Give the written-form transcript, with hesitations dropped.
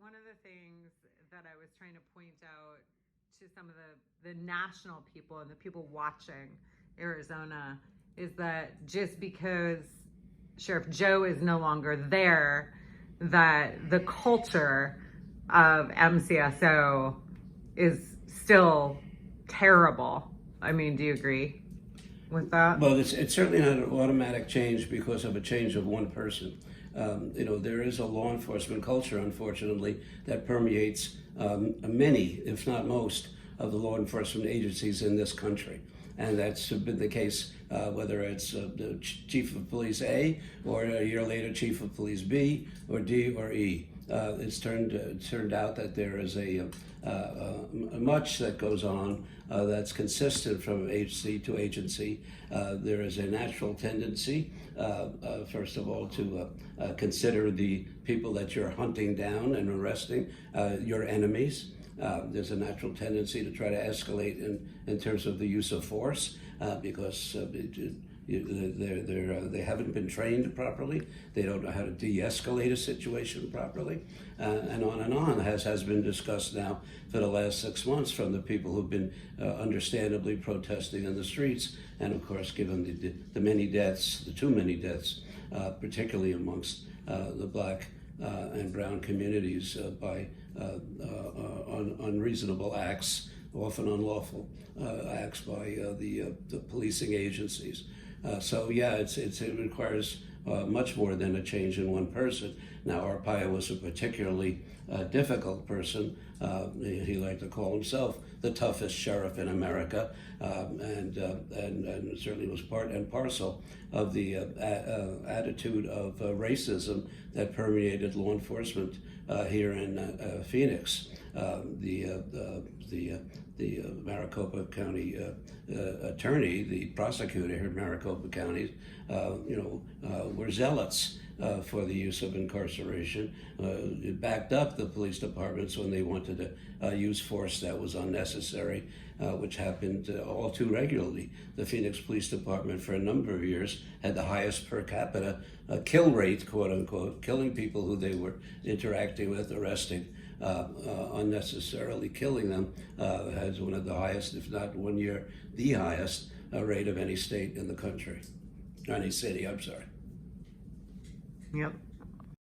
one of the things that I was trying to point out to some of the national people and the people watching Arizona is that just because Sheriff Joe is no longer there, that the culture of MCSO is still terrible. I mean, do you agree with that? Well, it's certainly not an automatic change because of a change of one person. There is a law enforcement culture, unfortunately, that permeates many, if not most, of the law enforcement agencies in this country. And that's been the case whether it's the Chief of Police A or a year later Chief of Police B or D or E. It's turned out that there is a much that goes on that's consistent from agency to agency. There is a natural tendency, first of all, to consider the people that you're hunting down and arresting your enemies. There's a natural tendency to try to escalate in terms of the use of force because they haven't been trained properly. They don't know how to de-escalate a situation properly, and on, as has been discussed now for the last 6 months from the people who've been understandably protesting in the streets, and of course, given the many deaths, the too many deaths, particularly amongst the Black and brown communities by unreasonable acts, often unlawful acts by the policing agencies. It requires much more than a change in one person. Now, Arpaio was a particularly difficult person. He liked to call himself the toughest sheriff in America, and certainly was part and parcel of the attitude of racism that permeated law enforcement here in Phoenix. The Maricopa County attorney, the prosecutor here in Maricopa County, were zealots for the use of incarceration. It backed up the police departments when they wanted to use force that was unnecessary, which happened all too regularly. The Phoenix Police Department for a number of years had the highest per capita kill rate, quote unquote, killing people who they were interacting with, arresting, unnecessarily killing them, has one of the highest, if not one year, the highest rate of any state in the country, any city, I'm sorry. Yep.